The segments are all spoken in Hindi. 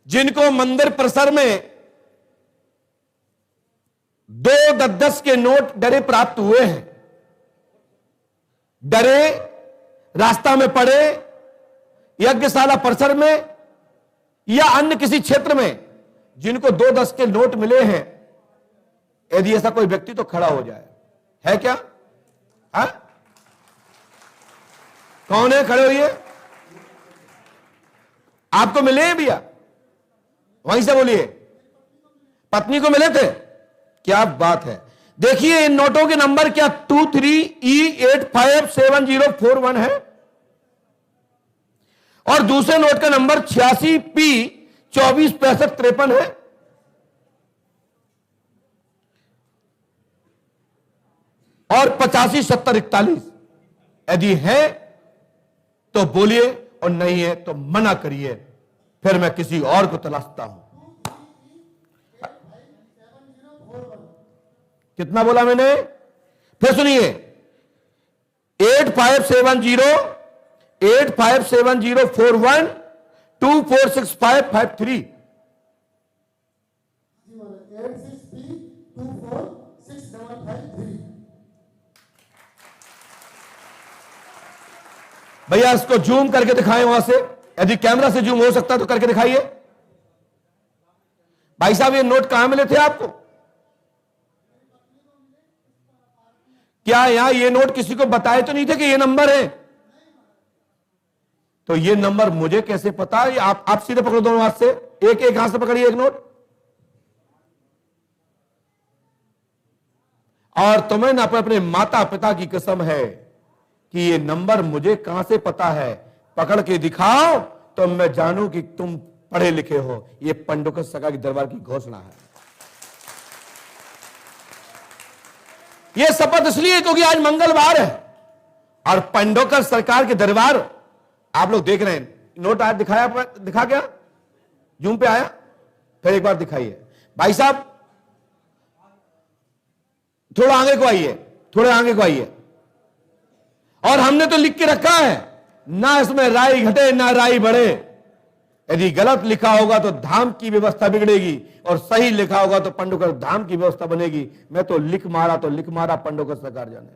जिनको मंदिर परिसर में 2 10-10 के नोट डरे प्राप्त हुए हैं, डरे रास्ता में पड़े, यज्ञशाला परिसर में या अन्य किसी क्षेत्र में जिनको 2-10 के नोट मिले हैं, यदि ऐसा कोई व्यक्ति तो खड़ा हो जाए। है क्या? हा? कौन है? खड़े होइए। आपको मिले हैं भैया? वहीं से बोलिए। पत्नी को मिले थे? क्या बात है। देखिए इन नोटों के नंबर क्या 23E857041 है और दूसरे नोट का नंबर 86P246553 है। और 857041। यदि है तो बोलिए और नहीं है तो मना करिए, फिर मैं किसी और को तलाशता हूं। कितना बोला मैंने? फिर सुनिए। 857041 246553। भैया इसको जूम करके दिखाएं वहां से, यदि कैमरा से जूम हो सकता है तो करके दिखाइए। भाई साहब ये नोट कहां मिले थे आपको? क्या यहां ये नोट किसी को बताए तो नहीं थे कि ये नंबर है? तो ये नंबर मुझे कैसे पता? ये आप सीधे पकड़ो दोनों हाथ से, एक एक हाथ से पकड़िए एक नोट। और तुम्हें ना अपने माता पिता की कसम है कि ये नंबर मुझे कहां से पता है, पकड़ के दिखाओ तो मैं जानूं कि तुम पढ़े लिखे हो। ये पंडोकर सरकार की दरबार की घोषणा है। यह शपथ इसलिए क्योंकि आज मंगलवार है और पंडोकर सरकार के दरबार आप लोग देख रहे हैं। नोट आज दिखा क्या? जूम पे आया? फिर एक बार दिखाइए भाई साहब। थोड़ा आगे को आइए, थोड़े आगे को आइए। और हमने तो लिख के रखा है, ना इसमें राई घटे ना राई बढ़े। यदि गलत लिखा होगा तो धाम की व्यवस्था बिगड़ेगी और सही लिखा होगा तो पंडोकर धाम की व्यवस्था बनेगी। मैं तो लिख मारा पंडोकर सरकार जाने।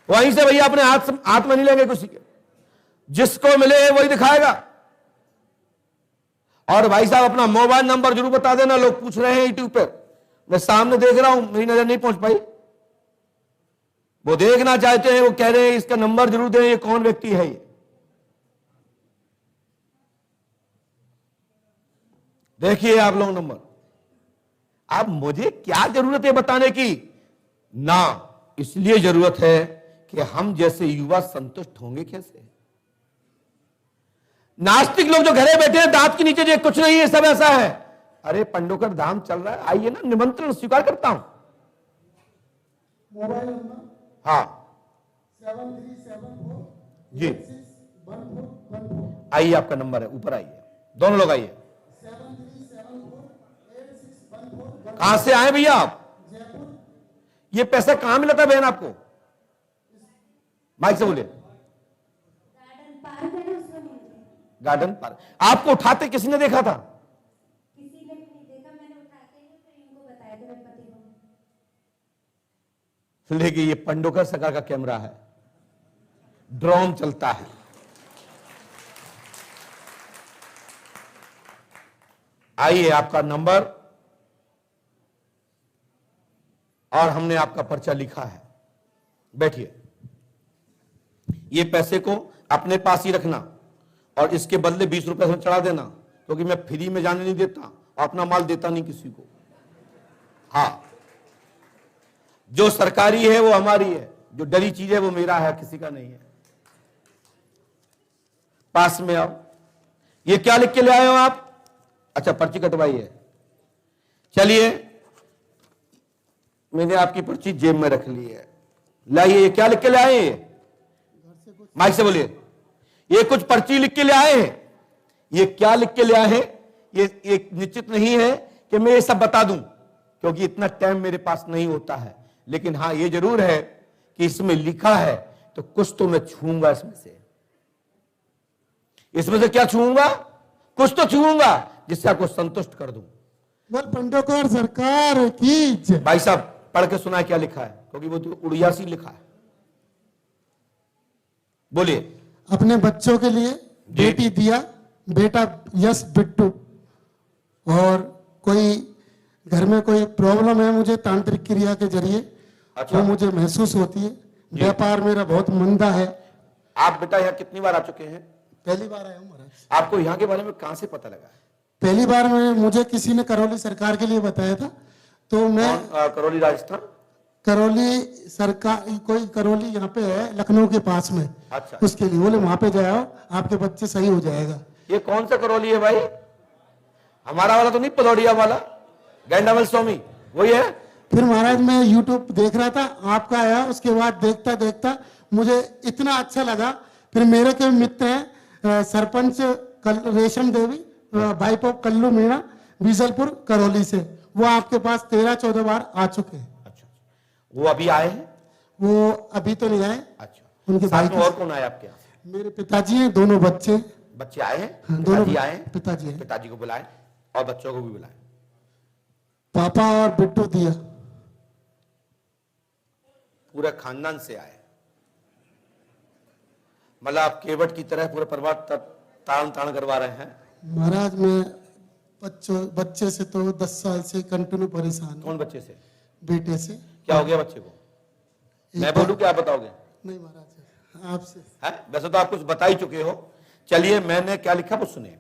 वहीं से भैया अपने हाथ में नहीं लेंगे किसी के, जिसको मिले वही दिखाएगा। और भाई साहब अपना मोबाइल नंबर जरूर बता देना। लोग पूछ रहे हैं यूट्यूब पर, मैं सामने देख रहा हूं, मेरी नजर नहीं पहुंच पाई। वो देखना चाहते हैं, वो कह रहे हैं इसका नंबर जरूर दें, ये कौन व्यक्ति है ये। देखिए आप लोग नंबर। अब मुझे क्या जरूरत है बताने की? ना, इसलिए जरूरत है कि हम जैसे युवा संतुष्ट होंगे कैसे? नास्तिक लोग जो घरे बैठे हैं दांत के नीचे, जो कुछ नहीं है सब ऐसा है। अरे पंडोकर धाम चल रहा है, आइए ना, निमंत्रण स्वीकार करता हूं। मोबाइल नंबर हाँ 7374 जी, 861414। आइए आपका नंबर है, ऊपर आइए, दोनों लोग आइए। 7374 कहां से आए भैया आप? जयपुर। ये पैसा कहां मिला था बहन आपको? माइक से बोलिए। Garden park. आपको उठाते किसी ने देखा था? किसी ने भी नहीं देखा, मैंने उठाते ही फिर इनको बताया था मेरे पति को। लेकिन ये पंडोकर सरकार का कैमरा है, ड्रोन चलता है। आइए आपका नंबर, और हमने आपका पर्चा लिखा है। बैठिए। ये पैसे को अपने पास ही रखना और इसके बदले 20 रुपए में चढ़ा देना, क्योंकि मैं फ्री में जाने नहीं देता और अपना माल देता नहीं किसी को। हाँ, जो सरकारी है वो हमारी है, जो डरी चीज है वो मेरा है, किसी का नहीं है। पास में आओ। ये क्या लिख के ले आए हो आप? अच्छा, पर्ची कटवाई है। चलिए, मैंने आपकी पर्ची जेब में रख ली है। लाइए, ये क्या लिख के ले आए हैं? माइक से बोलिए। ये कुछ पर्ची लिख के ले आए हैं। ये क्या लिख के ले आए हैं ये निश्चित नहीं है कि मैं ये सब बता दूं, क्योंकि इतना टाइम मेरे पास नहीं होता है। लेकिन हां, ये जरूर है कि इसमें लिखा है तो कुछ तो मैं छूंगा इसमें से। इसमें से क्या छूऊंगा? कुछ तो छूऊंगा जिससे आपको संतुष्ट कर दूं। बोल पंडोकर सरकार की जय। भाई साहब पढ़ के सुना क्या लिखा है, क्योंकि वो तो उड़िया से लिखा है। बोलिए। अपने बच्चों के लिए बेटी दिया, बेटा यश बिट्टू। और कोई घर में कोई प्रॉब्लम है मुझे तांत्रिक क्रिया के जरिए, अच्छा। वो मुझे महसूस होती है। व्यापार मेरा बहुत मंदा है। आप बेटा यहाँ कितनी बार आ चुके हैं? पहली बार आया हूँ महाराज। आपको यहाँ के बारे में कहां से पता लगा है? पहली बार में मुझे किसी ने करौली सरकार के लिए बताया था, तो मैं करौली राजस्थान? करौली सरकार, कोई करौली यहाँ पे है लखनऊ के पास में, अच्छा। उसके लिए बोले वहां पे जाओ आपके बच्चे सही हो जाएगा। ये कौन सा करौली है भाई? हमारा वाला तो नहीं, पदौड़िया वाला गैंडावल स्वामी वही है? फिर महाराज मैं यूट्यूब देख रहा था, आपका आया, उसके बाद देखता देखता मुझे इतना अच्छा लगा। फिर मेरे के मित्र हैं सरपंच रेशम देवी, वाइफ ऑफ कल्लू मीणा, बीजलपुर करौली से, वो आपके पास 13-14 बार आ चुके हैं। अच्छा, वो अभी आए हैं? वो अभी तो नहीं आए। अच्छा, उनके साथ भाई में और कौन आया आपके यहाँ? मेरे पिताजी हैं, दोनों बच्चे बच्चे आए हैं? दोनों पिताजी आए हैं? पिताजी हैं, पिताजी को बुलाएं और बच्चों को भी बुलाएं। पापा और बिट्टू दिया। पूरे खानदान से आए, मतलब आप केवट की तरह पूरे परिवार तान तान करवा रहे हैं। महाराज मैं बच्चे से तो 10 साल से कंटिन्यू परेशान हूँ। कौन बच्चे से? बेटे से। क्या हो गया बच्चे को? मैं बोलूं क्या, आप बताओगे? नहीं महाराज आपसे। है वैसे तो आप कुछ बता ही चुके हो। चलिए मैंने क्या लिखा वो सुनिए,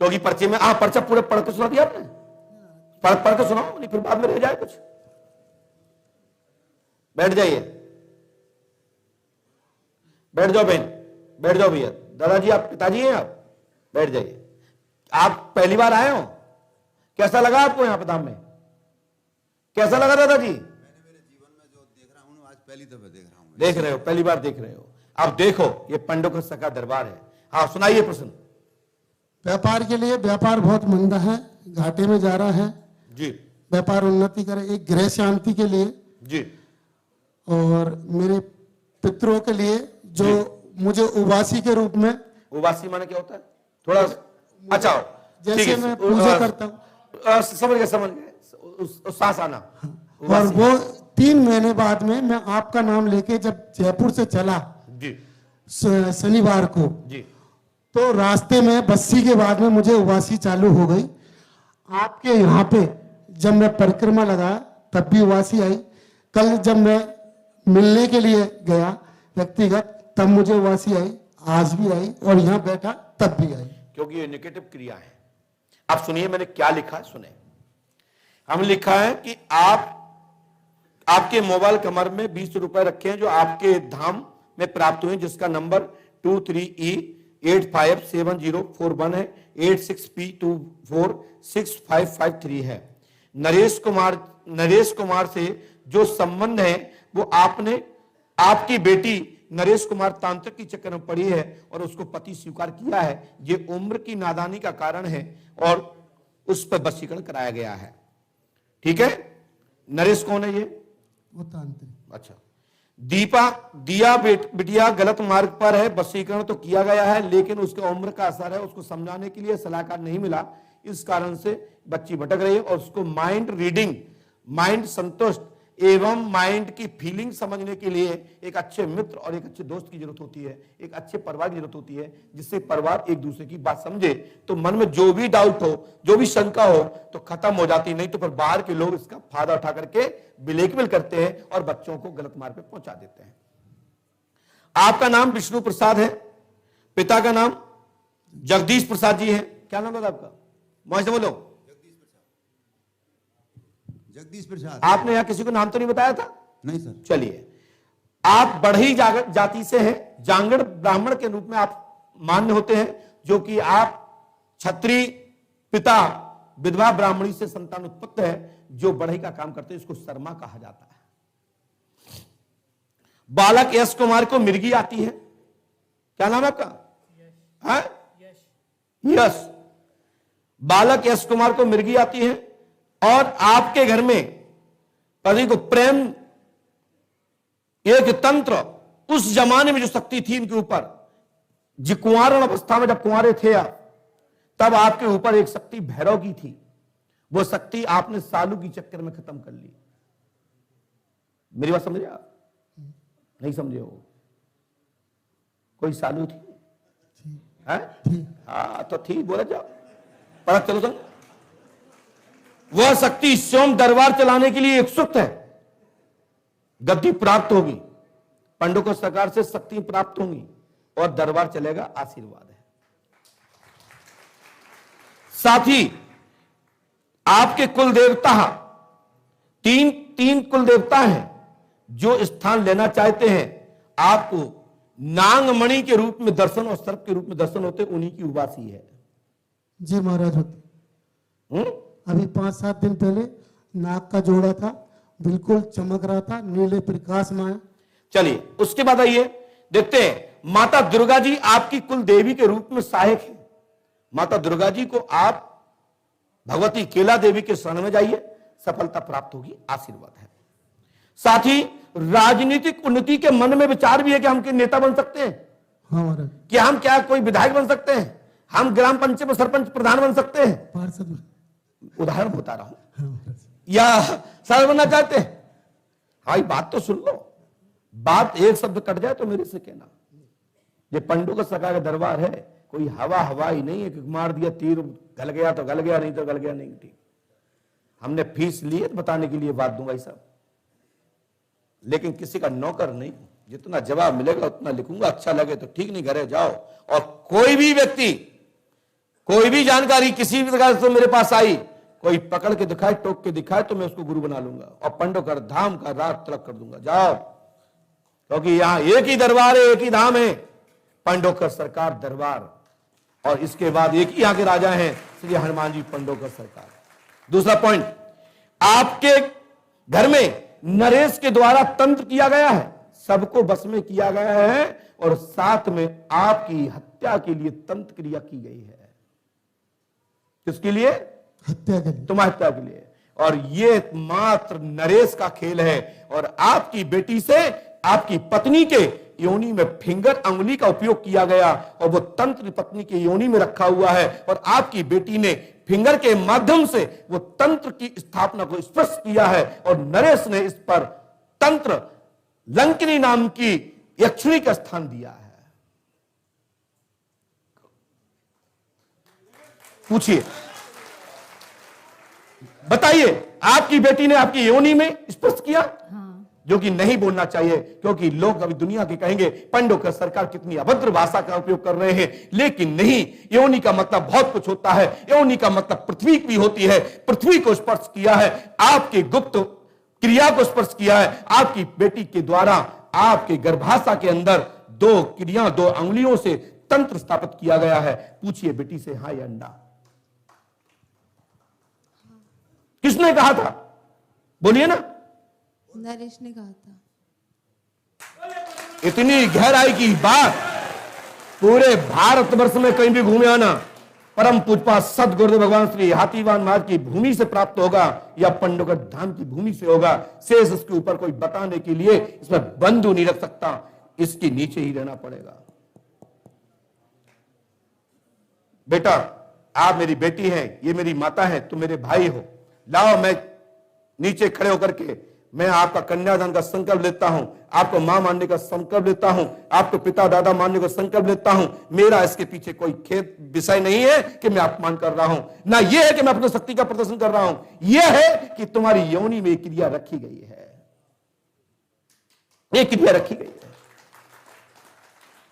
क्योंकि पर्चे में पर्चा पूरे पढ़ के सुना दिया आपने। पढ़ के सुनाओ, नहीं फिर बाद में रह जाए कुछ। बैठ जाइए, बैठ जाओ बहन, बैठ जाओ भैया। दादाजी आप पिताजी हैं, आप बैठ जाइए। आप पहली बार आए हो, कैसा लगा आपको यहाँ पे धाम में? कैसा लगा दादाजी? मैंने मेरे जीवन में जो देख रहा हूँ आज पहली दफा देख रहा हूँ। देख रहे हो, पहली बार देख रहे हो। अब देखो ये पंडोकर का दरबार है। हाँ सुनाइए प्रश्न। व्यापार के लिए व्यापार बहुत मंदा है, घाटे में जा रहा है जी व्यापार उन्नति करे, एक गृह शांति के लिए जी। और मेरे पितरों के लिए जो मुझे उबासी के रूप में, उबासी माने क्या होता है? थोड़ा अच्छा ठीक जैसे है, मैं पूजा करता हूँ, समझ गए सांस आना। और उबासी। वो 3 महीने बाद में मैं आपका नाम लेके जब जयपुर से चला जी शनिवार को, जी तो रास्ते में बस्सी के बाद में मुझे उबासी चालू हो गई। आपके यहाँ पे जब मैं परिक्रमा लगाया तब भी उबासी आई। कल जब मैं मिलने के लिए गया व्यक्तिगत तब मुझे उबासी आई, आज भी आई और यहाँ बैठा तब भी आई। क्योंकि ये नेगेटिव क्रिया है। अब सुनिए मैंने क्या लिखा है, सुने। हम लिखा है कि आपके मोबाइल कमर में 20 रुपए रखे हैं जो आपके धाम में प्राप्त हुए, जिसका नंबर 23E857041 है, 86P246553 है। नरेश कुमार से जो संबंध है वो आपकी बेटी नरेश कुमार तांत्रिक की चक्कर में पड़ी है और उसको पति स्वीकार किया है। ये उम्र की नादानी का कारण है और उस पर वशीकरण कराया गया है। ठीक है। नरेश कौन है ये? वो तांत्रिक। अच्छा। दिया बिटिया गलत मार्ग पर है, वशीकरण तो किया गया है लेकिन उसके उम्र का असर है, उसको समझाने के लिए सलाहकार नहीं मिला, इस कारण से बच्ची भटक रही है और उसको माइंड रीडिंग, माइंड संतुष्ट एवं माइंड की फीलिंग समझने के लिए एक अच्छे मित्र और एक अच्छे दोस्त की जरूरत होती है, एक अच्छे परिवार की जरूरत होती है, जिससे परिवार एक दूसरे की बात समझे तो मन में जो भी डाउट हो, जो भी शंका हो तो खत्म हो जाती। नहीं तो फिर बाहर के लोग इसका फायदा उठा करके ब्लैकमेल करते हैं और बच्चों को गलत मार्ग पे पहुंचा देते हैं। आपका नाम विष्णु प्रसाद है, पिता का नाम जगदीश प्रसाद जी है। क्या नाम है आपका? मौज से बोलो। जगदीश प्रसाद। आपने यहाँ किसी को नाम तो नहीं बताया था? नहीं सर। चलिए, आप बढ़ई जाति से हैं, जांगड़ ब्राह्मण के रूप में आप मान्य होते हैं, जो कि आप क्षत्रिय पिता विधवा ब्राह्मणी से संतान उत्पत्त है, जो बढ़ई का काम करते हैं, इसको शर्मा कहा जाता है। बालक यश कुमार को मिर्गी आती है। क्या नाम है आपका? यश। बालक यश कुमार को मिर्गी आती है और आपके घर में पति को प्रेम एक तंत्र, उस जमाने में जो शक्ति थी इनके ऊपर, जी कुंवारण अवस्था में जब कुंवारे थे आप, तब आपके ऊपर एक शक्ति भैरव की थी। वो शक्ति आपने सालू की चक्कर में खत्म कर ली। मेरी बात समझे आप? नहीं समझे हो? कोई सालू थी? है? हाँ तो थी, बोले जाओ, पता चलो संग। वह शक्ति स्वयं दरबार चलाने के लिए इच्छुक है। गद्दी प्राप्त होगी, पंडों सरकार से शक्ति प्राप्त होंगी और दरबार चलेगा, आशीर्वाद है। साथ ही आपके कुल देवता तीन कुल देवता हैं जो स्थान लेना चाहते हैं। आपको नांगमणि के रूप में दर्शन और सर्प के रूप में दर्शन होते, उन्हीं की उबासी है। जी महाराज होती। अभी 5-7 दिन पहले नाग का जोड़ा था, बिल्कुल चमक रहा था, नीले प्रकाश में। चलिए उसके बाद आइए देखते हैं, माता दुर्गा जी आपकी कुल देवी के रूप में सहायक है। माता दुर्गा जी को आप भगवती केला देवी के शरण में जाइए, सफलता प्राप्त होगी, आशीर्वाद है। साथ ही राजनीतिक उन्नति के मन में विचार भी है कि हम के नेता बन सकते हैं। हाँ महाराज। कि हम क्या कोई विधायक बन सकते हैं, हम ग्राम पंचायत में सरपंच प्रधान बन सकते हैं। पार्षद। उदाहरण बता रहा हूं। हाँ महाराज। या सर बनना चाहते हैं? हाँ बात तो सुन लो, बात एक शब्द कट जाए तो मेरे से कहना। ये पंडू का सरकार का दरबार है, कोई हवाई नहीं है कि मार दिया तीर, गल गया तो गल गया, नहीं तो गल गया नहीं। ठीक, हमने फीस ली है बताने के लिए बात दूंगा भाई साहब, लेकिन किसी का नौकर नहीं। जितना जवाब मिलेगा उतना लिखूंगा, अच्छा लगे तो ठीक, नहीं घरे जाओ। और कोई भी व्यक्ति कोई भी जानकारी किसी भी प्रकार से मेरे पास आई, कोई पकड़ के दिखाए, टोक के दिखाए, तो मैं उसको गुरु बना लूंगा और पंडोकर धाम का रात तलक कर दूंगा। जाओ, क्योंकि यहां एक ही दरबार है, एक ही धाम है, पंडोकर सरकार दरबार, और इसके बाद एक ही यहाँ के राजा हैं, श्री हनुमान जी पंडोकर सरकार। दूसरा पॉइंट, आपके घर में नरेश के द्वारा तंत्र किया गया है, सबको बस में किया गया है, और साथ में आपकी हत्या के लिए तंत्र क्रिया की गई है। किसके लिए? हत्या के लिए। तुम्हारी हत्या के लिए। और ये मात्र नरेश का खेल है। और आपकी बेटी से आपकी पत्नी के योनि में फिंगर अंगुली का उपयोग किया गया, और वो तंत्र पत्नी के योनि में रखा हुआ है, और आपकी बेटी ने फिंगर के माध्यम से वो तंत्र की स्थापना को स्पष्ट किया है, और नरेश ने इस पर तंत्र लंकिनी नाम की यक्षिणी का स्थान दिया है। पूछिए, बताइए, आपकी बेटी ने आपकी योनि में स्पष्ट किया? जो कि नहीं बोलना चाहिए, क्योंकि लोग अभी दुनिया के कहेंगे पंडोकर सरकार कितनी अभद्र भाषा का उपयोग कर रहे हैं, लेकिन नहीं, योनि का मतलब बहुत कुछ होता है। योनि का मतलब पृथ्वी भी होती है। पृथ्वी को स्पर्श किया है, आपके गुप्त क्रिया को स्पर्श किया है। आपकी बेटी के द्वारा आपके गर्भाशय के अंदर 2 क्रिया 2 अंगुलियों से तंत्र स्थापित किया गया है। पूछिए बेटी से, हाँ या ना? किसने कहा था? बोलिए ना। नरेश ने कहा था। इतनी गहराई की बात पूरे भारतवर्ष में कहीं भी घूमे आना, परम पूजपा सद गुरुदेव भगवान श्री हाथीवान महाराज की भूमि से प्राप्त होगा या पंडोकर धाम की भूमि से होगा। शेष इसके ऊपर कोई बताने के लिए इसमें बंधु नहीं रख सकता, इसके नीचे ही रहना पड़ेगा। बेटा, आप मेरी बेटी हैं, ये मेरी माता है, तुम मेरे भाई हो। लाओ, मैं नीचे खड़े होकर के मैं आपका कन्यादान का संकल्प लेता हूं, आपको मां मानने का संकल्प लेता हूं, आपको पिता दादा मानने का संकल्प लेता हूं। मेरा इसके पीछे कोई खेद विषय नहीं है कि मैं अपमान कर रहा हूं, ना यह है कि मैं अपनी शक्ति का प्रदर्शन कर रहा हूं। यह है कि तुम्हारी योनि में क्रिया रखी गई है, यह क्रिया रखी गई है।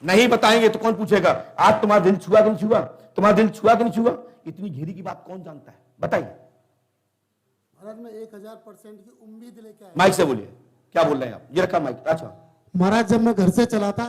नहीं बताएंगे तो कौन पूछेगा आज तुम्हारा दिल छुआ कि नहीं छुआ, तुम्हारा दिल छुआ कि नहीं छुआ? इतनी घेरी की बात कौन जानता है, बताइए। महाराज मैं 1000% की उम्मीद लेके आया। माइक से बोलिए, क्या बोल रहे हैं आप? ये रखा माइक। अच्छा महाराज, जब मैं घर से चला था,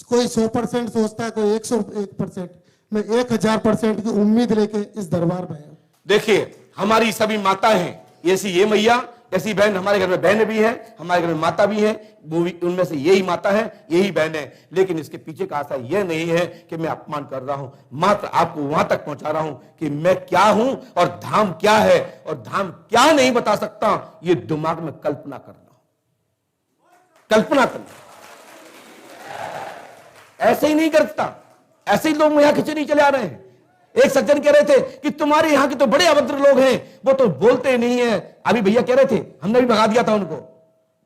कोई 100% सोचता है, कोई 101%, मैं 1000% की उम्मीद लेके इस दरबार में आया। देखिए, हमारी सभी माता हैं, ऐसी ये मैया, ऐसी बहन हमारे घर में बहन भी है, हमारे घर में माता भी है, वो भी उनमें से यही माता है, यही बहन है। लेकिन इसके पीछे का आशा यह नहीं है कि मैं अपमान कर रहा हूं, मात्र आपको वहां तक पहुंचा रहा हूं कि मैं क्या हूं और धाम क्या है, और धाम क्या नहीं बता सकता, ये दिमाग में कल्पना करना, कल्पना करना, ऐसे ही नहीं करता। ऐसे ही लोग यहां खिचड़ी चले आ रहे हैं। एक सज्जन कह रहे थे कि तुम्हारे यहां के तो बड़े अभद्र लोग हैं, वो तो बोलते नहीं है। अभी भैया कह रहे थे, हमने भी भगा दिया था उनको,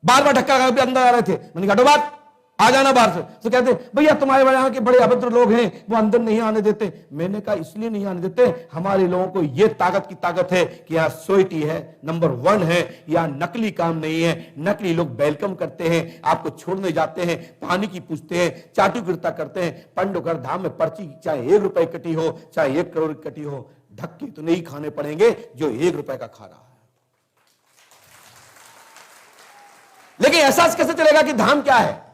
बार बार धक्का खा के अंदर आ रहे थे। मैंने कहा बात आ जाना बाहर से। तो कहते भैया तुम्हारे यहाँ के बड़े अभद्र लोग हैं, वो अंदर नहीं आने देते। मैंने कहा इसलिए नहीं आने देते, हमारे लोगों को ये ताकत की ताकत है कि यहाँ सोसाइटी है, नंबर 1 है, यहाँ नकली काम नहीं है। नकली लोग वेलकम करते हैं, आपको छोड़ने जाते हैं, पानी की पूछते हैं, चाटुकरिता करते हैं। पंडोकर धाम में पर्ची चाहे 1 रुपए कटी हो, चाहे 1 करोड़ कटी हो, धक्के तो नहीं खाने पड़ेंगे जो 1 रुपए का खा रहा है। लेकिन एहसास कैसे चलेगा कि धाम क्या है?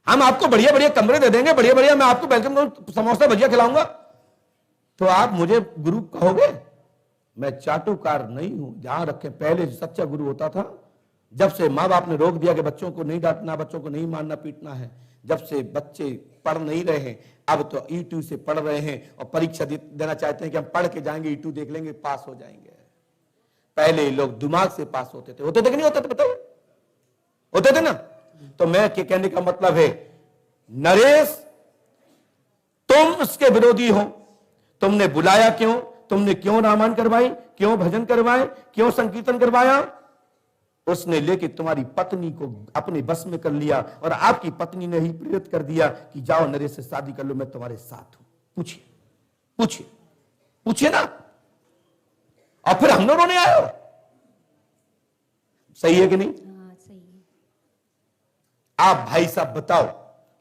हम आपको बढ़िया बढ़िया कमरे दे देंगे, बढ़िया बढ़िया मैं आपको वेलकम करूं, समोसा भजिया खिलाऊंगा, तो आप मुझे गुरु कहोगे? मैं चाटुकार नहीं हूं, ध्यान रखें। पहले सच्चा गुरु होता था, जब से मां बाप ने रोक दिया कि बच्चों को नहीं डांटना, बच्चों को नहीं मारना पीटना है, जब से बच्चे पढ़ नहीं रहे हैं, अब तो E2 से पढ़ रहे हैं और परीक्षा देना चाहते हैं कि हम पढ़ के जाएंगे, E2 देख लेंगे, पास हो जाएंगे। पहले लोग दिमाग से पास होते थे कि नहीं होते थे? बताइए, होते थे ना? तो मैं कहने का मतलब है, नरेश तुम उसके विरोधी हो। तुमने बुलाया क्यों? तुमने क्यों रामायण करवाई, क्यों भजन करवाए, क्यों संकीर्तन करवाया? उसने लेके तुम्हारी पत्नी को अपने बस में कर लिया और आपकी पत्नी ने ही प्रेरित कर दिया कि जाओ नरेश से शादी कर लो, मैं तुम्हारे साथ हूं। पूछिए पूछिए पूछिए ना। और फिर हम दोनों ने आए हो। सही है कि नहीं? हाँ सही है। आप भाई साहब बताओ,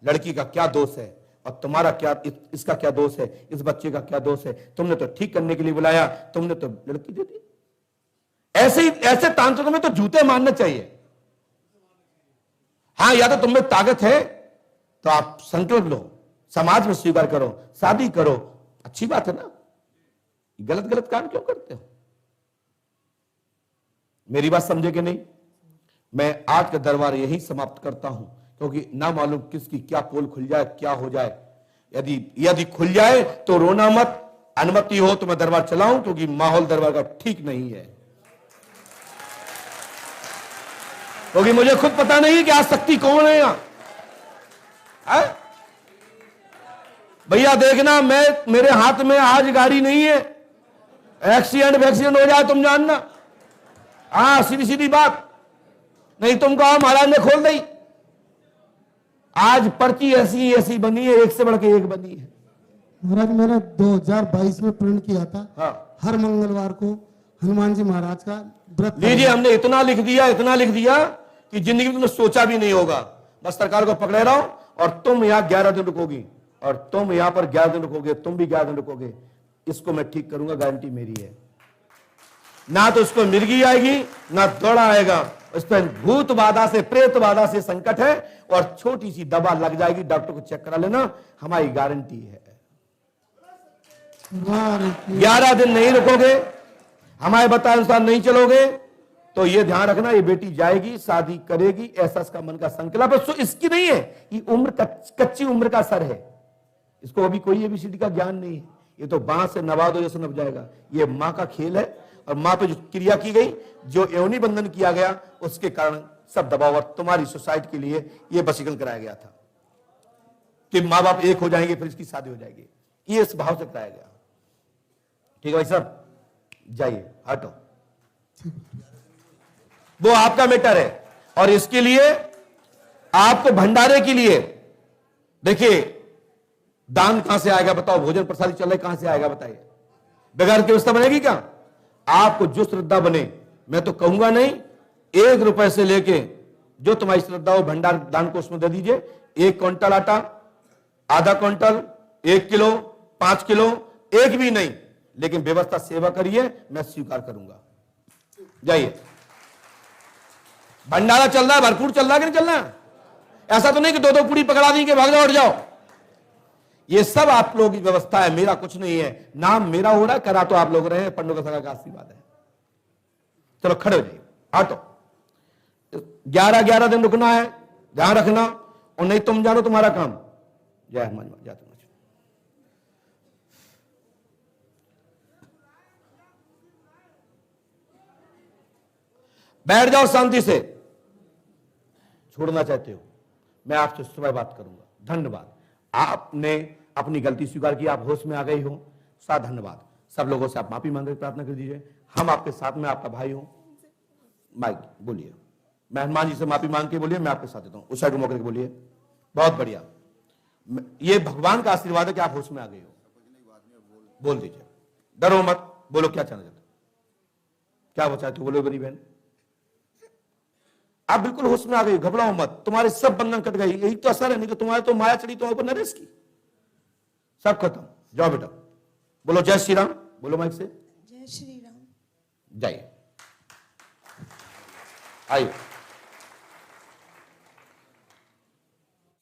लड़की का क्या दोष है और तुम्हारा क्या, इसका क्या दोष है, इस बच्चे का क्या दोष है? तुमने तो ठीक करने के लिए बुलाया, तुमने तो लड़की दे दी। ऐसे तांत्रिकों में तो जूते मारने चाहिए। हाँ, या तो तुम में ताकत है तो आप संकल्प लो, समाज में स्वीकार करो, शादी करो, अच्छी बात है ना। गलत गलत काम क्यों करते हो? मेरी बात समझे कि नहीं? मैं आज का दरबार यही समाप्त करता हूं, क्योंकि ना मालूम किसकी क्या पोल खुल जाए, क्या हो जाए। यदि खुल जाए तो रोना मत, अनुमति हो तो मैं दरबार चलाऊं, क्योंकि माहौल दरबार का ठीक नहीं है। क्योंकि मुझे खुद पता नहीं कि आज शक्ति कौन है यहां। भैया देखना, मेरे हाथ में आज गाड़ी नहीं है, एक्सीडेंट हो जाए तुम जानना। हाँ, सीधी सीधी बात, नहीं तुम कहो महाराज ने खोल दी। आज पर्ची ऐसी ऐसी बनी है, एक से बढ़ के एक बनी है। महाराज मैंने 2022 में प्रण किया था, हाँ, हर मंगलवार को हनुमान जी महाराज का व्रत। लीजिए, हमने इतना लिख दिया कि जिंदगी में तुमने सोचा भी नहीं होगा। बस सरकार को पकड़े रहो और तुम यहां 11 दिन रुकोगी और तुम यहां पर 11 दिन रुकोगे, तुम भी 11 दिन रुकोगे। इसको मैं ठीक करूंगा, गारंटी मेरी है। ना तो उसको मिर्गी आएगी ना दौड़ा आएगा, उस पर भूत बाधा से, प्रेत बाधा से संकट है और छोटी सी दवा लग जाएगी, डॉक्टर को चेक करा लेना, हमारी गारंटी है। 11 दिन नहीं रुकोगे, हमारे बताए अनुसार नहीं चलोगे, तो ये ध्यान रखना, ये बेटी जाएगी, शादी करेगी, ऐसा इसका मन का संकल्प है। इसकी नहीं है, ये उम्र कच्ची उम्र का सर है, इसको अभी कोई ABCD का ज्ञान नहीं है। ये तो बांस से नवा दो जैसे नब जाएगा। ये मां का खेल है और मां पे जो क्रिया की गई, जो यौनी बंधन किया गया, उसके कारण सब दबाव और तुम्हारी सोसाइटी के लिए ये वशीकरण कराया गया था कि मां बाप एक हो जाएंगे, फिर इसकी शादी हो जाएगी। ये इस भाव से कराया गया। ठीक है भाई साहब, जाइए, हटो, वो आपका मैटर है। और इसके लिए आपको भंडारे के लिए, देखिए दान कहां से आएगा बताओ? भोजन प्रसादी चल रहा है, कहां से आएगा बताइए? बगैर की व्यवस्था बनेगी क्या? आपको जो श्रद्धा बने, मैं तो कहूंगा नहीं, 1 रुपए से लेके जो तुम्हारी श्रद्धा हो, भंडार दान को उसमें दे दीजिए। 1 क्विंटल आटा, आधा क्विंटल, 1 किलो, 5 किलो, एक भी नहीं, लेकिन व्यवस्था सेवा करिए, मैं स्वीकार करूंगा। जाइए, भंडारा चल रहा है, भरपूर चल रहा है कि नहीं चल रहा है? ऐसा तो नहीं कि 2-2 पूरी पकड़ा दी कि भाग जाओ, उठ जाओ। ये सब आप लोगों की व्यवस्था है, मेरा कुछ नहीं है। नाम मेरा हो रहा है, करा तो आप लोग रहे हैं, पंडों का सगा का आशीर्वाद है। चलो खड़े हो जाइए, हटो। 11 दिन रुकना है, ध्यान रखना, और नहीं तुम जानो तुम्हारा काम। जय हनुमान, जय तुम। बैठ जाओ शांति से। छोड़ना चाहते हो, मैं आपसे सुबह बात करूंगा। धन्यवाद। आपने अपनी गलती स्वीकार की, आप होश में आ गई हो, साथ धन्यवाद। सब लोगों से आप माफी मांगने की प्रार्थना कर दीजिए। हम आपके साथ में, आपका भाई हूं। माइक बोलिए, मैं हनुमान जी से माफी मांग के बोलिए, मैं आपके साथ देता हूं। उस साइड मौके बोलिए। बहुत बढ़िया, ये भगवान का आशीर्वाद है कि आप होश में आ गए हो। बोल दीजिए, डरो मत, बोलो क्या चाहना चाहते, क्या वो चाहते हो, बोलो बड़ी बहन। आप बिल्कुल होश में आ गई, घबराओ मत, तुम्हारे सब बंधन कट गई। यही तो असर है, नहीं तो तुम्हारे तो माया चढ़ी तुम्हारे ऊपर नरेश की, सब खत्म। जाओ बेटा, बोलो जय श्री राम, बोलो माइक से जय श्री राम। जाइए, आइए।